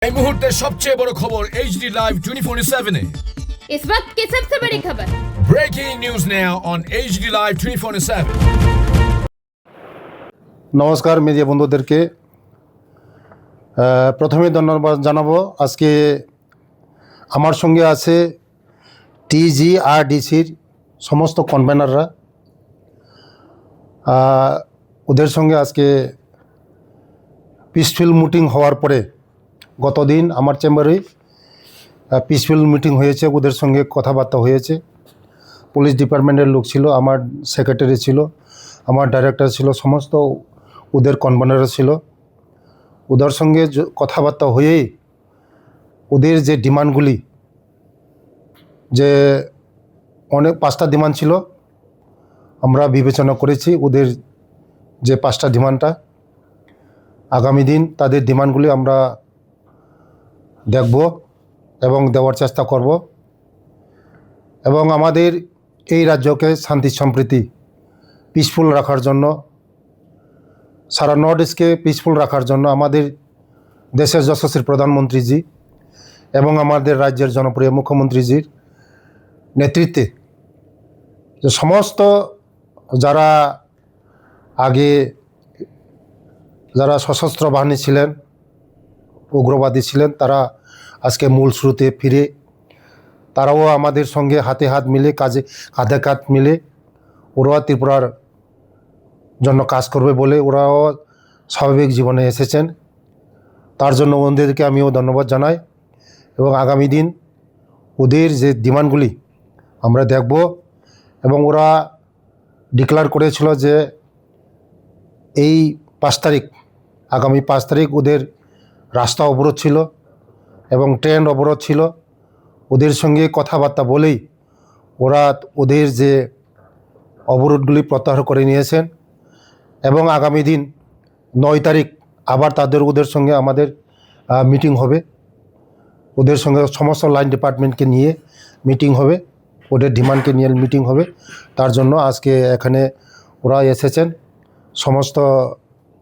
এই মুহূর্তে সবচেয়ে বড় খবর HD Live 24/7 এ। इस वक्त की सबसे बड़ी खबर। Breaking news now on HD Live 24/7। নমস্কার মিডিয়া বন্ধুদেরকে প্রথমে ধন্যবাদ জানাবো। আজকে আমার সঙ্গে আছে TGRDCর সমস্ত কনভেনাররা। ওদের সঙ্গে আজকে পিসফুল মিটিং হওয়ার পরে গতদিন আমার চেম্বারে পিসফুল মিটিং হয়েছে, ওদের সঙ্গে কথাবার্তা হয়েছে। পুলিশ ডিপার্টমেন্টের লোক ছিল, আমার সেক্রেটারি ছিল, আমার ডাইরেক্টর ছিল, সমস্ত ওদের কনভেনার ছিল। ওদের সঙ্গে কথাবার্তা হয়েই ওদের যে ডিমান্ডগুলি, যে অনেক 5টা ডিমান্ড ছিল, আমরা বিবেচনা করেছি ওদের যে 5টা ডিমান্ডটা। আগামী দিন তাদের ডিমান্ডগুলি আমরা দেখব এবং দেওয়ার চেষ্টা করব, এবং আমাদের এই রাজ্যকে শান্তি সম্প্রীতি পিসফুল রাখার জন্য, সারা নর্থ ইস্টকে পিসফুল রাখার জন্য আমাদের দেশের যশস্বী প্রধানমন্ত্রীজি এবং আমাদের রাজ্যের জনপ্রিয় মুখ্যমন্ত্রীজির নেতৃত্বে যে সমস্ত যারা আগে যারা সশস্ত্র বাহিনী ছিলেন, উগ্রবাদী ছিলেন, তারা আজকে মূল স্রোতে ফিরে তারাও আমাদের সঙ্গে হাতে হাত মিলে কাঁধে কাঁধ মিলে ওরাও ত্রিপুরার জন্য কাজ করবে বলে ওরাও স্বাভাবিক জীবনে এসেছেন। তার জন্য ওদেরকে আমিও ধন্যবাদ জানাই, এবং আগামী দিন ওদের যে ডিমান্ডগুলি আমরা দেখব। এবং ওরা ডিক্লেয়ার করেছিল যে এই 5 তারিখ, আগামী 5 তারিখ ওদের রাস্তা অবরোধ ছিল এবং ট্রেন অবরোধ ছিল। ওদের সঙ্গে কথাবার্তা বলেই ওরা ওদের যে অবরোধগুলি প্রত্যাহার করে নিয়েছেন, এবং আগামী দিন 9 তারিখ আবার ওদের সঙ্গে আমাদের মিটিং হবে। ওদের সঙ্গে সমস্ত লাইন ডিপার্টমেন্টকে নিয়ে মিটিং হবে, ওদের ডিমান্ডকে নিয়ে মিটিং হবে। তার জন্য আজকে এখানে ওরা এসেছেন, সমস্ত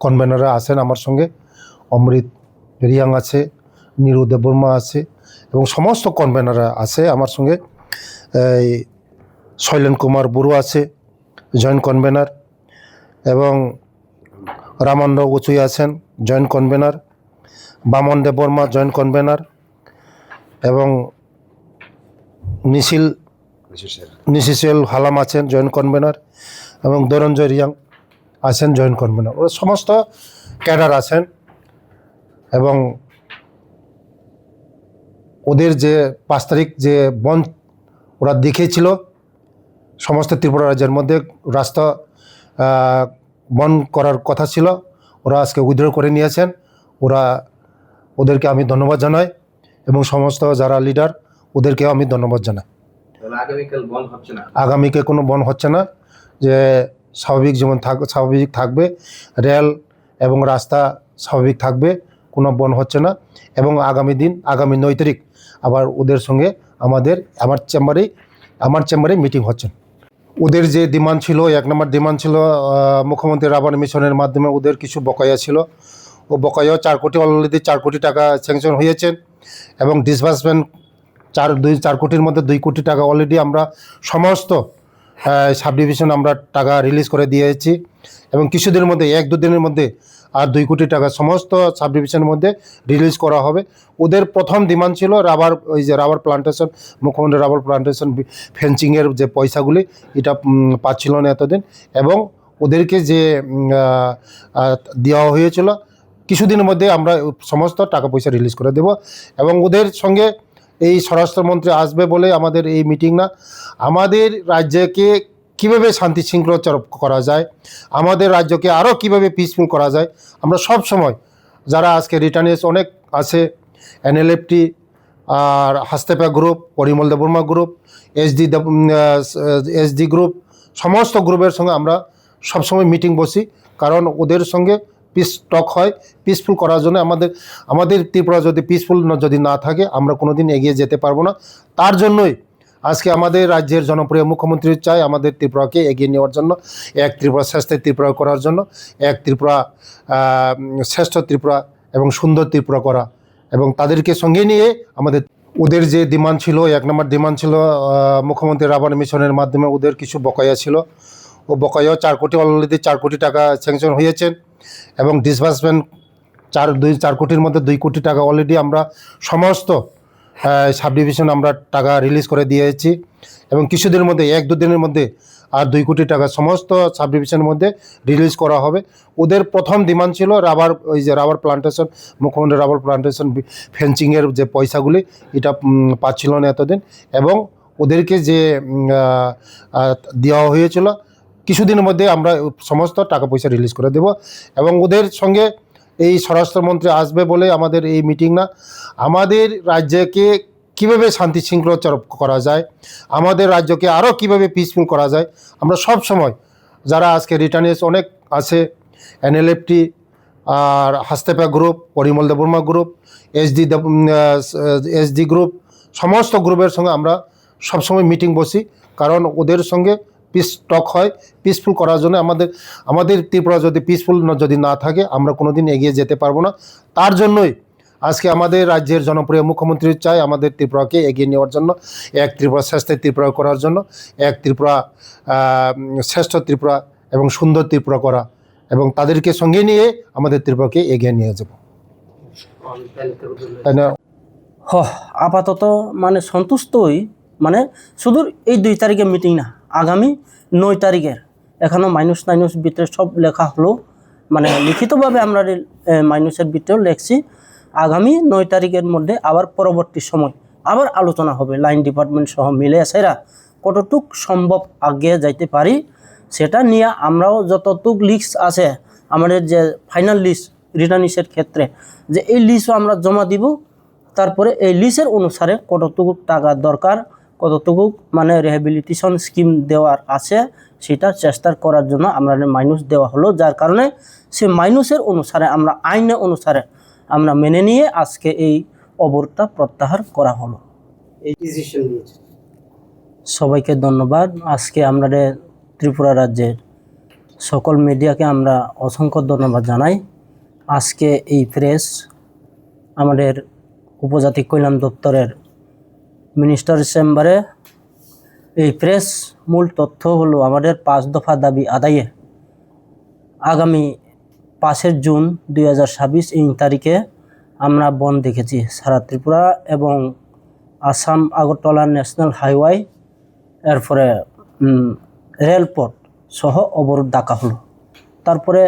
কনভেনাররা আছেন আমার সঙ্গে। অমৃত রিয়াং আছে, নীরু দেববর্মা আছে, এবং সমস্ত কনভেনাররা আছে আমার সঙ্গে। শৈলেন কুমার বড়ুয়া আছে জয়েন্ট কনভেনার, এবং রামান্দ উচুই আছেন জয়েন্ট কনভেনার, বামন দেববর্মা জয়েন্ট কনভেনার, এবং নিশিসেল হালাম আছেন জয়েন্ট কনভেনার, এবং ধনঞ্জয় রিয়াং আছেন জয়েন্ট কনভেনার। ওরা সমস্ত ক্যাডার আছেন, এবং ওদের যে 5 তারিখ যে বন্ধ ওরা দেখিয়েছিল সমস্ত ত্রিপুরা রাজ্যের মধ্যে রাস্তা বন্ধ করার কথা ছিল, ওরা আজকে উইথড্র করে নিয়েছেন। ওদেরকে আমি ধন্যবাদ জানাই, এবং সমস্ত যারা লিডার ওদেরকেও আমি ধন্যবাদ জানাই। আগামীকে কোনো বন্ধ হচ্ছে না, যে স্বাভাবিক জীবন স্বাভাবিক থাকবে, রেল এবং রাস্তা স্বাভাবিক থাকবে, কোনো বন্ধ হচ্ছে না। এবং আগামী 9 তারিখ আবার ওদের সঙ্গে আমার চেম্বারে মিটিং হচ্ছেন। ওদের যে ডিমান্ড ছিল, 1 নম্বর ডিমান্ড ছিল মুখ্যমন্ত্রী রাবার মিশনের মাধ্যমে ওদের কিছু বকেয়া ছিল। ও বকেয়া 4 কোটি, অলরেডি 4 কোটি টাকা স্যাংশন হয়েছেন, এবং ডিসবার্সমেন্ট 4 কোটির মধ্যে 2 কোটি টাকা অলরেডি আমরা সমস্ত সাব ডিভিশন আমরা টাকা রিলিজ করে দিয়েছি, এবং কিছুদিনের মধ্যে 1-2 দিনের মধ্যে আর 2 কোটি টাকা সমস্ত সাব ডিভিশনের মধ্যে রিলিজ করা হবে। ওদের প্রথম ডিমান্ড ছিল রাবার প্লান্টেশন, মুখ্যমন্ত্রী রাবার প্লান্টেশন ফেন্সিংয়ের যে পয়সাগুলি এটা পাচ্ছিল না এতদিন, এবং ওদেরকে যে দেওয়া হয়েছিল কিছুদিনের মধ্যে আমরা সমস্ত টাকা পয়সা রিলিজ করে দেব। এবং ওদের সঙ্গে এই স্বরাষ্ট্রমন্ত্রী আসবে বলে আমাদের এই মিটিং না, আমাদের রাজ্যকে কীভাবে শান্তি শৃঙ্খলা করা যায়, আমাদের রাজ্যকে আরও কীভাবে পিসফুল করা যায়, আমরা সব সময় যারা আজকে রিটার্নিস অনেক আছে, NLFT আর হাস্তেপা group, Parimal Debbarma group, SD group, সমস্ত গ্রুপের সঙ্গে আমরা সবসময় মিটিং বসি, কারণ ওদের সঙ্গে পিস টক হয় পিসফুল করার জন্য। আমাদের ত্রিপুরা যদি পিসফুল যদি না থাকে আমরা কোনো দিন এগিয়ে যেতে পারবো না। তার জন্যই আজকে আমাদের রাজ্যের জনপ্রিয় মুখ্যমন্ত্রী চাই আমাদের ত্রিপুরাকে এগিয়ে নেওয়ার জন্য, এক ত্রিপুরা শ্রেষ্ঠ ত্রিপুরা করার জন্য, এক ত্রিপুরা শ্রেষ্ঠ ত্রিপুরা এবং সুন্দর ত্রিপুরা করা এবং তাদেরকে সঙ্গে নিয়ে আমাদের ওদের যে ডিমান্ড ছিল, 1 নম্বর ডিমান্ড ছিল মুখ্যমন্ত্রী রাবান মিশনের মাধ্যমে ওদের কিছু বকেয়া ছিল। ও বকেয়া 4 কোটি, অলরেডি 4 কোটি টাকা স্যাংশন হয়েছে এবং ডিসবার্সমেন্ট 4 কোটির মধ্যে 2 কোটি টাকা অলরেডি আমরা সমস্ত সাব ডিভিশন আমরা টাকা রিলিজ করে দিয়েছি এবং কিছুদিনের মধ্যে 1-2 দিনের মধ্যে আর 2 কোটি টাকা সমস্ত সাব ডিভিশনের মধ্যে রিলিজ করা হবে। ওদের প্রথম ডিমান্ড ছিল রাবার প্লান্টেশন, মুখ্যমন্ত্রী রাবার প্লান্টেশন ফেন্সিংয়ের যে পয়সাগুলি এটা পাচ্ছিল না এতদিন, এবং ওদেরকে যে দেওয়া হয়েছিল কিছুদিনের মধ্যে আমরা সমস্ত টাকা পয়সা রিলিজ করে দেব। এবং ওদের সঙ্গে এই স্বরাষ্ট্রমন্ত্রী আসবে বলে আমাদের এই মিটিং না, আমাদের রাজ্যকে কীভাবে শান্তি শৃঙ্খলা করা যায়, আমাদের রাজ্যকে আরও কীভাবে পিসফুল করা যায়, আমরা সব সময় যারা আজকে রিটার্নিস অনেক আছে, NLFT আর হাস্তেপা group, Parimal Debbarma group, SD group, সমস্ত গ্রুপের সঙ্গে আমরা সবসময় মিটিং বসি, কারণ ওদের সঙ্গে পিস টক হয় পিসফুল করার জন্য। আমাদের ত্রিপুরা যদি পিসফুল যদি না থাকে আমরা কোনোদিন এগিয়ে যেতে পারবো না। তার জন্যই আজকে আমাদের রাজ্যের জনপ্রিয় মুখ্যমন্ত্রী চাই আমাদের ত্রিপুরাকে এগিয়ে নেওয়ার জন্য, এক ত্রিপুরা শ্রেষ্ঠ ত্রিপুরা করার জন্য, এক ত্রিপুরা শ্রেষ্ঠ ত্রিপুরা এবং সুন্দর ত্রিপুরা করা, এবং তাদেরকে সঙ্গে নিয়ে আমাদের ত্রিপুরাকে এগিয়ে নিয়ে যাব, তাই না? আপাতত মানে সন্তুষ্টই, মানে শুধু এই 2 তারিখের মিটিং না, আগামী 9 তারিখের এখনও মাইনাস ভিতরে সব লেখা হলো, মানে লিখিতভাবে আমরা মাইনাসের ভিতরেও লেখছি। আগামী 9 তারিখের মধ্যে আবার পরবর্তী সময় আবার আলোচনা হবে, লাইন ডিপার্টমেন্ট সহ মিলে সেরা কতটুক সম্ভব আগে যাইতে পারি সেটা নিয়ে আমরাও যতটুক লিস্ট আছে আমাদের যে ফাইনাল লিস্ট রিটার্নিসের ক্ষেত্রে, যে এই লিস্টও আমরা জমা দিব। তারপরে এই লিস্টের অনুসারে কতটুকু টাকা দরকার, কতটুকু মানে রিহ্যাবিলিটেশন স্কিম দেওয়ার আছে সেটা চেষ্টা করার জন্য আমরা মাইনাস দেওয়া হলো, যার কারণে সে মাইনাসের অনুসারে আমরা আইনে অনুসারে আমরা মেনে নিয়ে আজকে এই অবরোধটা প্রত্যাহার করা হলো। এই ডিসিশন নিয়েছে। সবাইকে ধন্যবাদ। আজকে আমাদের ত্রিপুরা রাজ্যের সকল মিডিয়াকে আমরা অসংখ্য ধন্যবাদ জানাই। আজকে এই প্রেস আমাদের উপজাতি কল্যাণ দপ্তরের মিনিস্টার চেম্বারে এই প্রেস মূল তথ্য হলো আমাদের 5 দফা দাবি আদায়ে আগামী 5 জুন 2026 এই তারিখে আমরা বন্ধ দেখেছি সারা ত্রিপুরা এবং আসাম আগরতলা ন্যাশনাল হাইওয়ে, এরপরে রেলপথ সহ অবরোধ ডাকা হলো। তারপরে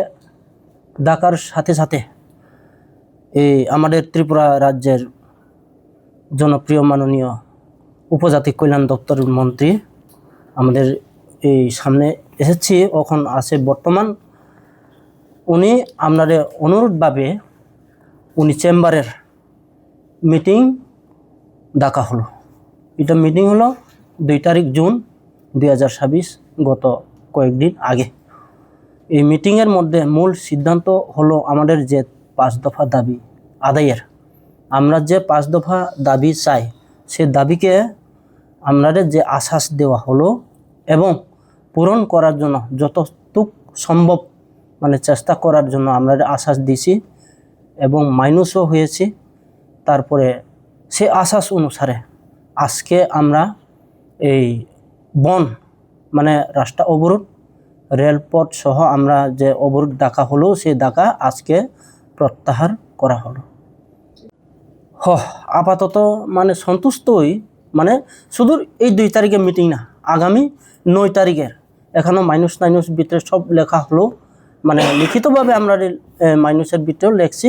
ডাকার সাথে সাথে এই আমাদের ত্রিপুরা রাজ্যের জনপ্রিয় মাননীয় উপজাতি কল্যাণ দপ্তরের মন্ত্রী আমাদের এই সামনে এসেছি, এখন আছে বর্তমান। উনি আপনাদের অনুরোধভাবে উনি চেম্বারের মিটিং ডাকা হলো। এটা মিটিং হলো 2 তারিখ জুন 2026, গত কয়েকদিন আগে। এই মিটিংয়ের মধ্যে মূল সিদ্ধান্ত হলো আমাদের যে 5 দফা দাবি আদায়ের, আমরা যে 5 দফা দাবি চাই সে দাবিকে আমাদের যে আশ্বাস দেওয়া হলো এবং পূরণ করার জন্য যতটুক সম্ভব মানে চেষ্টা করার জন্য আমরা আশ্বাস দিয়েছি এবং মাইনাসও হয়েছি। তারপরে সে আশ্বাস অনুসারে আজকে আমরা এই মানে রাস্তা অবরোধ, রেলপথ সহ আমরা যে অবরোধ ডাকা হলো সেই ডাকা আজকে প্রত্যাহার করা হলো। আপাতত মানে সন্তুষ্টই, মানে শুধু এই 2 তারিখের মিটিং না, আগামী 9 তারিখের এখনও মাইনাস ভিতরে সব লেখা হলো, মানে লিখিতভাবে আমরা মাইনাসের ভিতরেও লেখছি।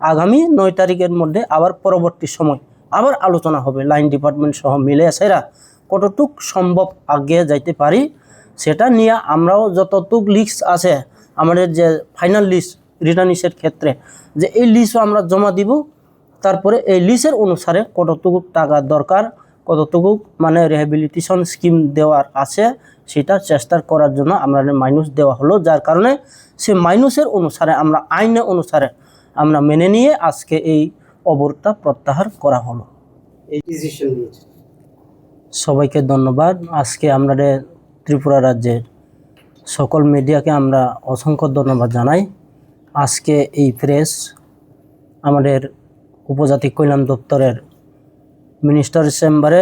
আগামী 9 তারিখের মধ্যে আবার পরবর্তী সময় আবার আলোচনা হবে, লাইন ডিপার্টমেন্ট সহ মিলে সেরা কতটুক সম্ভব আগে যাইতে পারি সেটা নিয়ে আমরাও যতটুক লিস্ট আছে আমাদের যে ফাইনাল লিস্ট রিটার্নিসের ক্ষেত্রে, যে এই লিস্টও আমরা জমা দিব। তারপরে এই লিস্টের অনুসারে কতটুকু টাকা দরকার, কতটুকু মানে রিহ্যাবিলিটেশন স্কিম দেওয়ার আছে সেটা চেষ্টা করার জন্য আমরা মাইনাস দেওয়া হলো, যার কারণে সে মাইনাসের অনুসারে আমরা আইনে অনুসারে আমরা মেনে নিয়ে আজকে এই অবরোধটা প্রত্যাহার করা হলো। এই ডিসিশন নিয়েছে। সবাইকে ধন্যবাদ। আজকে আমাদের ত্রিপুরা রাজ্যের সকল মিডিয়াকে আমরা অসংখ্য ধন্যবাদ জানাই। আজকে এই প্রেস আমাদের উপজাতি কল্যাণ দপ্তরের মিনিস্টার চেম্বারে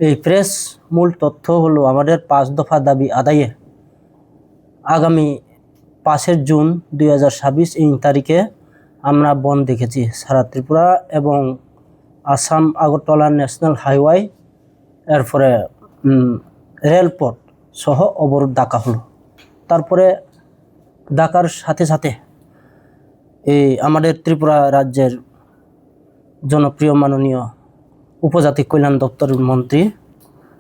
এই প্রেস মূল তথ্য হলো আমাদের 5 দফা দাবি আদায়ে আগামী 5 জুন 2026 এই তারিখে আমরা বন্ধ দেখেছি সারা ত্রিপুরা এবং আসাম আগরতলা ন্যাশনাল হাইওয়ে এরপরে রেলপথ সহ অবরোধ ডাকা হলো। তারপরে ডাকার সাথে সাথে এই আমাদের ত্রিপুরা রাজ্যের জনপ্রিয় মাননীয় উপজাতি কল্যাণ দপ্তরের মন্ত্রী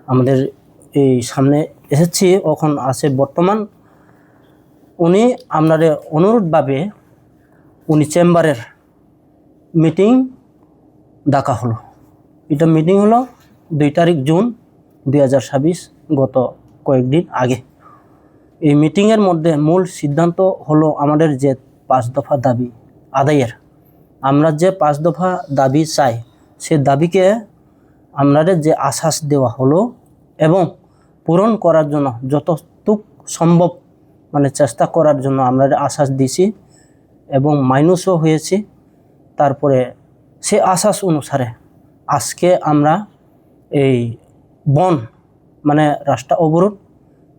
আমাদের এই সামনে এসেছি, এখন আছে বর্তমান। উনি আপনাদের অনুরোধভাবে উনি চেম্বারের মিটিং ডাকা হলো। এটা মিটিং হলো 2 তারিখ জুন 2026, গত কয়েকদিন আগে। এই মিটিংয়ের মধ্যে মূল সিদ্ধান্ত হলো আমাদের যে 5 দফা দাবি আদায়ের। আমরা যে 5 দফা দাবি চাই সে দাবিকে আমাদের যে আশ্বাস দেওয়া হলো এবং পূরণ করার জন্য যতটুক সম্ভব মানে চেষ্টা করার জন্য আমরা আশ্বাস দিয়েছি এবং মাইনাসও হয়েছি। তারপরে সে আশ্বাস অনুসারে আজকে আমরা এই বন মানে রাস্তা অবরোধ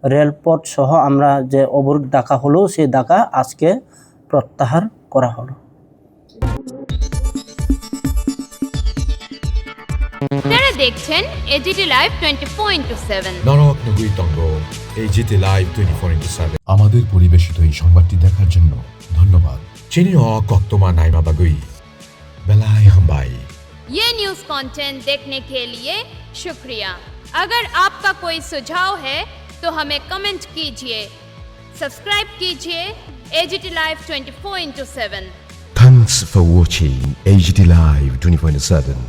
রেলপথ সহ আমরা যে অবরোধ ডাকা হলো সেই ডাকা আজকে প্রত্যাহার করা হলো। আপনারা দেখছেন এজিটি লাইভ 24/7। নরক নগুইতঙ্গ AGT Live 24/7 আমাদের পরিবেশিত এই সংবাদটি দেখার জন্য ধন্যবাদ। চিনিও কক্তমা নাইমা বাগুই বেলাই হাম্বাই। ये न्यूज कंटेंट देखने के लिए शुक्रिया। अगर आपका कोई सुझाव है तो हमें कमेंट कीजिए, सब्सक्राइब कीजिए AGT live 24/7। Thanks for watching AGT Live 24/7.